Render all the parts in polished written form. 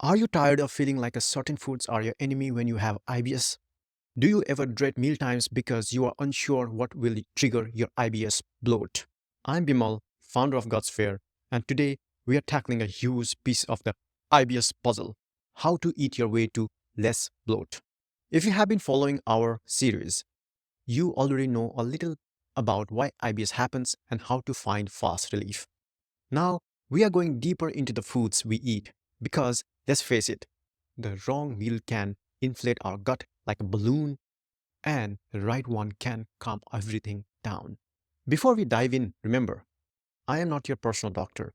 Are you tired of feeling like a certain foods are your enemy when you have IBS? Do you ever dread mealtimes because you are unsure what will trigger your IBS bloat? I'm Bimal, founder of Gutsphere, and today we are tackling a huge piece of the IBS puzzle: how to eat your way to less bloat. If you have been following our series, you already know a little about why IBS happens and how to find fast relief. Now, we are going deeper into the foods we eat because, let's face it, the wrong meal can inflate our gut like a balloon, and the right one can calm everything down. Before we dive in, remember, I am not your personal doctor.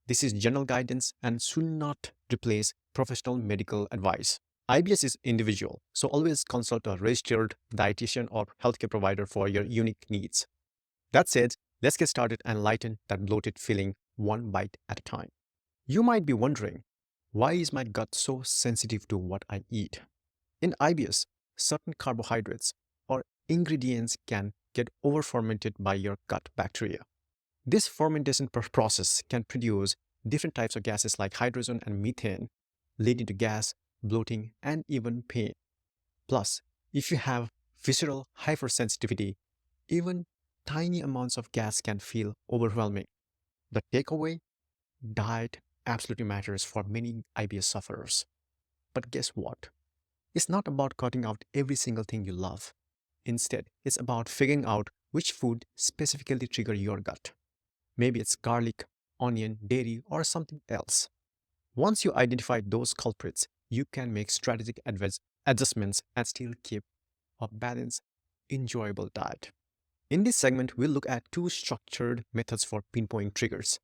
This is general guidance and should not replace professional medical advice. IBS is individual, so always consult a registered dietitian or healthcare provider for your unique needs. That said, let's get started and lighten that bloated feeling one bite at a time. You might be wondering, why is my gut so sensitive to what I eat? In IBS, certain carbohydrates or ingredients can get over-fermented by your gut bacteria. This fermentation process can produce different types of gases like hydrogen and methane, leading to gas, bloating, and even pain. Plus, if you have visceral hypersensitivity, even tiny amounts of gas can feel overwhelming. The takeaway: diet absolutely matters for many IBS sufferers. But guess what? It's not about cutting out every single thing you love. Instead, it's about figuring out which food specifically trigger your gut. Maybe it's garlic, onion, dairy, or something else. Once you identify those culprits, you can make strategic adjustments and still keep a balanced, enjoyable diet. In this segment, we'll look at two structured methods for pinpointing triggers.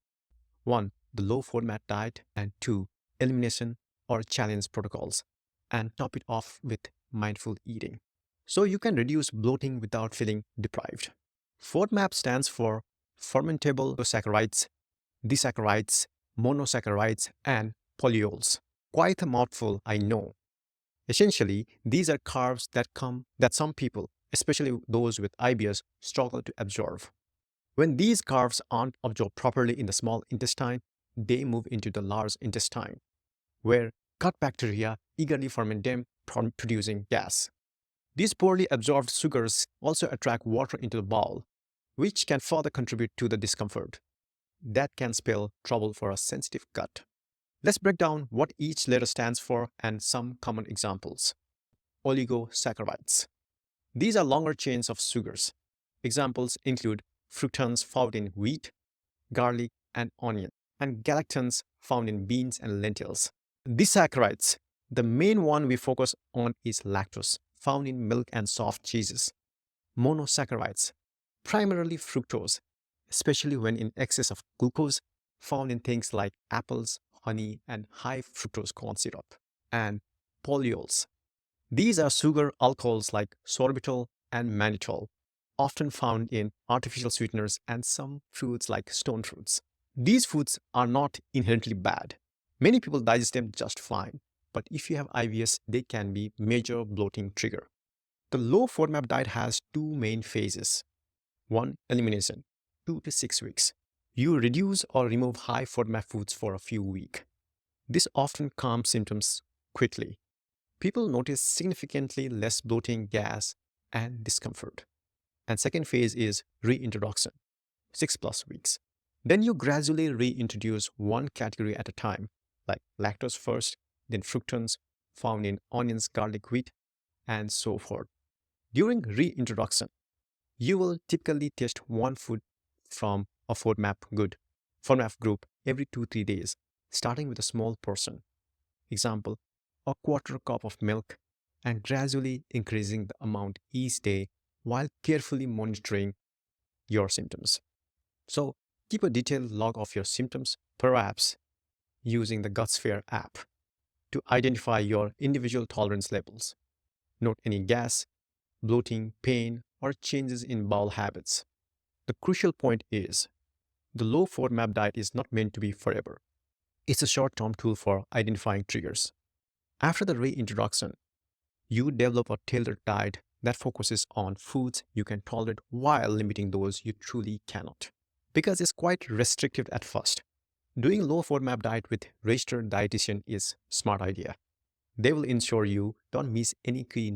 One, the low FODMAP diet, and two, elimination or challenge protocols, and top it off with mindful eating, so you can reduce bloating without feeling deprived. FODMAP stands for fermentable saccharides, disaccharides, monosaccharides, and polyols. Quite a mouthful, I know. Essentially, these are carbs that some people, especially those with IBS, struggle to absorb. When these carbs aren't absorbed properly in the small intestine, they move into the large intestine, where gut bacteria eagerly ferment them, producing gas. These poorly absorbed sugars also attract water into the bowel, which can further contribute to the discomfort. That can spell trouble for a sensitive gut. Let's break down what each letter stands for and some common examples. Oligosaccharides. These are longer chains of sugars. Examples include fructans found in wheat, garlic, and onion, and galactans found in beans and lentils. Disaccharides. The main one we focus on is lactose, found in milk and soft cheeses. Monosaccharides, primarily fructose, especially when in excess of glucose, found in things like apples, honey, and high fructose corn syrup. And polyols. These are sugar alcohols like sorbitol and mannitol, often found in artificial sweeteners and some fruits like stone fruits. These foods are not inherently bad. Many people digest them just fine, but if you have IBS, they can be major bloating trigger. The low FODMAP diet has two main phases. One, elimination, 2 to 6 weeks. You reduce or remove high FODMAP foods for a few weeks. This often calms symptoms quickly. People notice significantly less bloating, gas, and discomfort. And second phase is reintroduction, 6+ weeks. Then you gradually reintroduce one category at a time, like lactose first, then fructans found in onions, garlic, wheat, and so forth. During reintroduction, you will typically test one food from a FODMAP group every 2-3 days, starting with a small portion. Example, a quarter cup of milk, and gradually increasing the amount each day while carefully monitoring your symptoms. So keep a detailed log of your symptoms, perhaps using the Gutsphere app, to identify your individual tolerance levels. Note any gas, bloating, pain, or changes in bowel habits. The crucial point is, the low FODMAP diet is not meant to be forever. It's a short-term tool for identifying triggers. After the reintroduction, you develop a tailored diet that focuses on foods you can tolerate while limiting those you truly cannot. Because it's quite restrictive at first, Doing low FODMAP diet with registered dietitian is smart idea. They will ensure you don't miss any key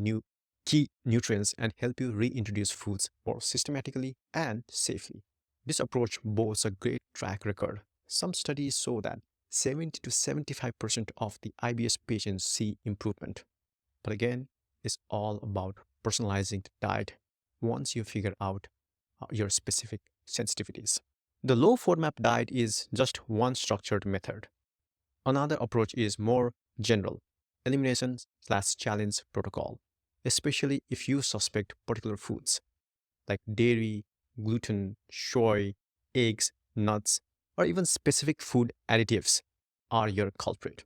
nutrients and help you reintroduce foods more systematically and safely. This approach boasts a great track record. Some studies show that 70 to 75% of the IBS patients see improvement. But again, it's all about personalizing the diet once you figure out your specific sensitivities. The low FODMAP diet is just one structured method. Another approach is more general, elimination/challenge protocol, especially if you suspect particular foods like dairy, gluten, soy, eggs, nuts, or even specific food additives are your culprit.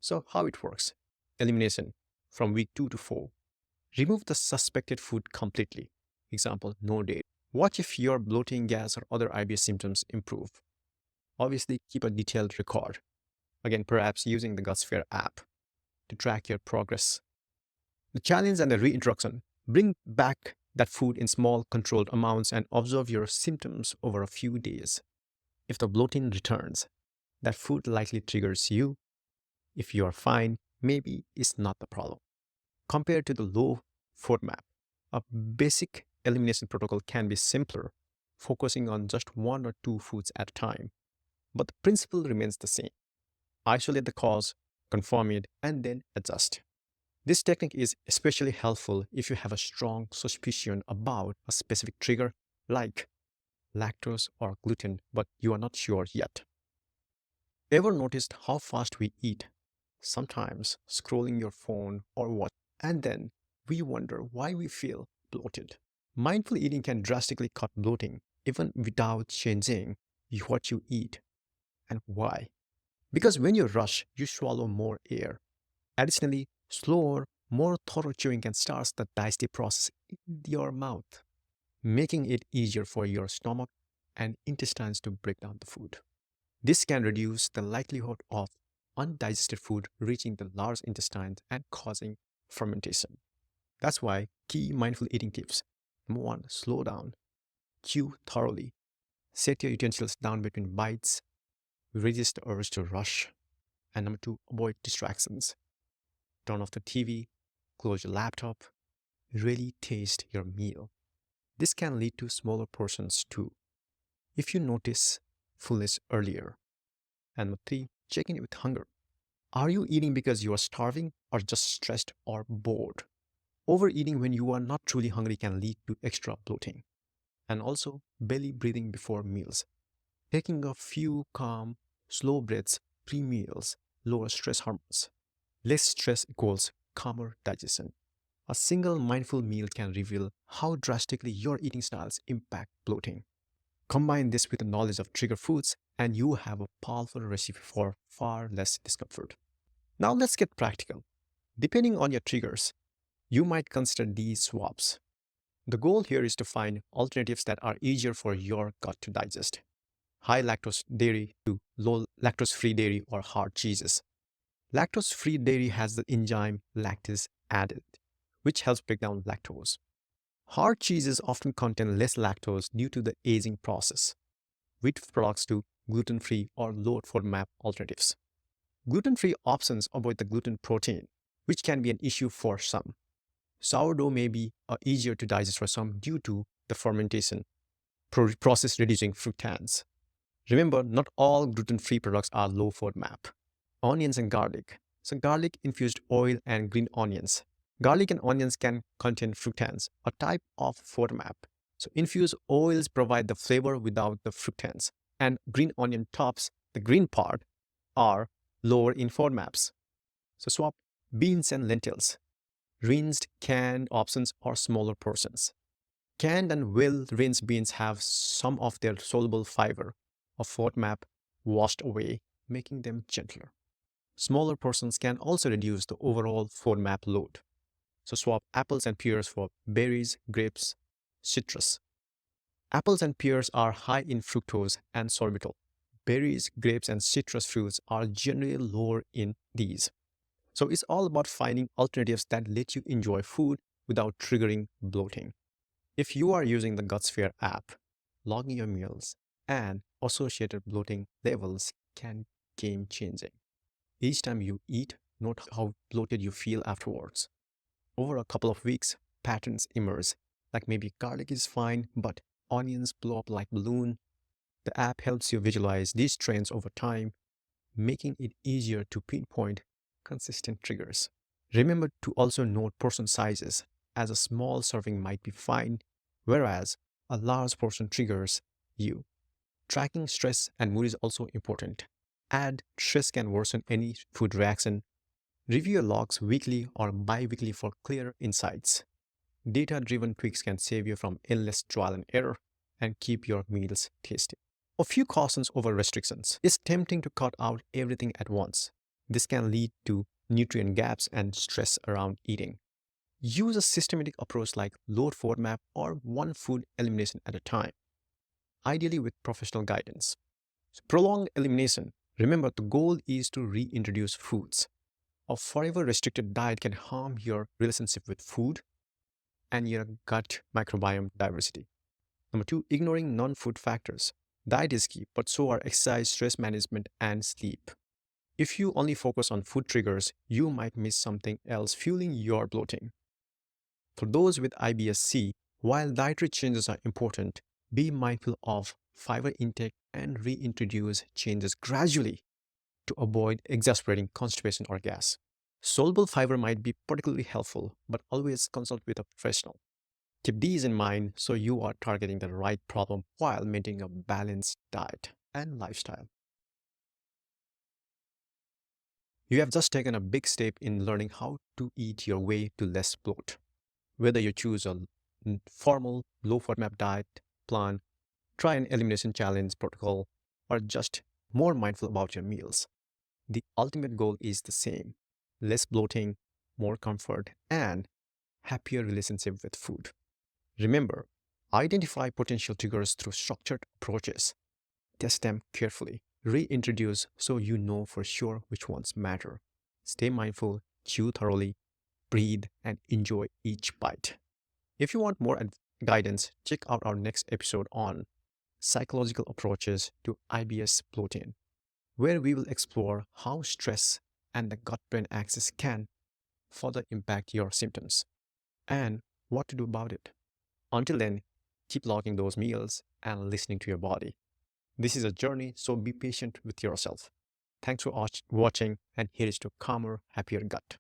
So how it works? Elimination from week 2 to 4. Remove the suspected food completely. Example, no dairy. Watch if your bloating, gas, or other IBS symptoms improve. Obviously, keep a detailed record. Again, perhaps using the Gutsphere app to track your progress. The challenge and the reintroduction. Bring back that food in small, controlled amounts and observe your symptoms over a few days. If the bloating returns, that food likely triggers you. If you are fine, maybe it's not the problem. Compared to the low FODMAP, a basic elimination protocol can be simpler, focusing on just 1 or 2 foods at a time. But the principle remains the same. Isolate the cause, confirm it, and then adjust. This technique is especially helpful if you have a strong suspicion about a specific trigger like lactose or gluten, but you are not sure yet. Ever noticed how fast we eat? Sometimes scrolling your phone or what, and then we wonder why we feel bloated. Mindful eating can drastically cut bloating even without changing what you eat. And why? Because when you rush, you swallow more air. Additionally, slower, more thorough chewing can start the digestive process in your mouth, making it easier for your stomach and intestines to break down the food. This can reduce the likelihood of undigested food reaching the large intestine and causing fermentation. That's why key mindful eating tips. Number 1, slow down. Chew thoroughly. Set your utensils down between bites. Resist the urge to rush. And number 2, avoid distractions. Turn off the TV, close your laptop, really taste your meal. This can lead to smaller portions too, if you notice fullness earlier. And number 3, check in with hunger. Are you eating because you are starving or just stressed or bored? Overeating when you are not truly hungry can lead to extra bloating. And also, belly breathing before meals. Taking a few calm, slow breaths pre-meals lowers stress hormones. Less stress equals calmer digestion. A single mindful meal can reveal how drastically your eating styles impact bloating. Combine this with the knowledge of trigger foods, and you have a powerful recipe for far less discomfort. Now let's get practical. Depending on your triggers, you might consider these swaps. The goal here is to find alternatives that are easier for your gut to digest. High lactose dairy to low lactose free dairy or hard cheeses. Lactose-free dairy has the enzyme lactase added, which helps break down lactose. Hard cheeses often contain less lactose due to the aging process. Wheat products to gluten-free or low FODMAP alternatives. Gluten-free options avoid the gluten protein, which can be an issue for some. Sourdough may be easier to digest for some due to the fermentation process reducing fructans. Remember, not all gluten-free products are low FODMAP. Onions and garlic. So garlic infused oil and green onions. Garlic and onions can contain fructans, a type of FODMAP. So infused oils provide the flavor without the fructans. And green onion tops, the green part, are lower in FODMAPs. So swap beans and lentils. Rinsed, canned options or smaller portions. Canned and well-rinsed beans have some of their soluble fiber of FODMAP washed away, making them gentler. Smaller portions can also reduce the overall FODMAP load. So swap apples and pears for berries, grapes, citrus. Apples and pears are high in fructose and sorbitol. Berries, grapes, and citrus fruits are generally lower in these. So it's all about finding alternatives that let you enjoy food without triggering bloating. If you are using the Gutsphere app, logging your meals and associated bloating levels can game changing. Each time you eat, note how bloated you feel afterwards. Over a couple of weeks, patterns emerge, like maybe garlic is fine, but onions blow up like balloon. The app helps you visualize these trends over time, making it easier to pinpoint consistent triggers. Remember to also note portion sizes, as a small serving might be fine, whereas a large portion triggers you. Tracking stress and mood is also important. Add stress can worsen any food reaction. Review your logs weekly or bi weekly for clearer insights. Data driven tweaks can save you from endless trial and error and keep your meals tasty. A few cautions over restrictions. It's tempting to cut out everything at once. This can lead to nutrient gaps and stress around eating. Use a systematic approach like load FODMAP or one food elimination at a time, ideally with professional guidance. Prolonged elimination. Remember, the goal is to reintroduce foods. A forever restricted diet can harm your relationship with food and your gut microbiome diversity. Number two, ignoring non-food factors. Diet is key, but so are exercise, stress management, and sleep. If you only focus on food triggers, you might miss something else fueling your bloating. For those with IBS-C, while dietary changes are important, be mindful of fiber intake and reintroduce changes gradually to avoid exacerbating constipation or gas. Soluble fiber might be particularly helpful, but always consult with a professional. Keep these in mind so you are targeting the right problem while maintaining a balanced diet and lifestyle. You have just taken a big step in learning how to eat your way to less bloat. Whether you choose a formal, low FODMAP diet plan, try an elimination challenge protocol, or just more mindful about your meals, the ultimate goal is the same: less bloating, more comfort, and happier relationship with food. Remember, identify potential triggers through structured approaches. Test them carefully. Reintroduce so you know for sure which ones matter. Stay mindful, chew thoroughly, breathe, and enjoy each bite. If you want more guidance, check out our next episode on psychological approaches to IBS bloating, where we will explore how stress and the gut-brain axis can further impact your symptoms and what to do about it. Until then, keep logging those meals and listening to your body. This is a journey, so be patient with yourself. Thanks for watching, and here is to calmer, happier gut.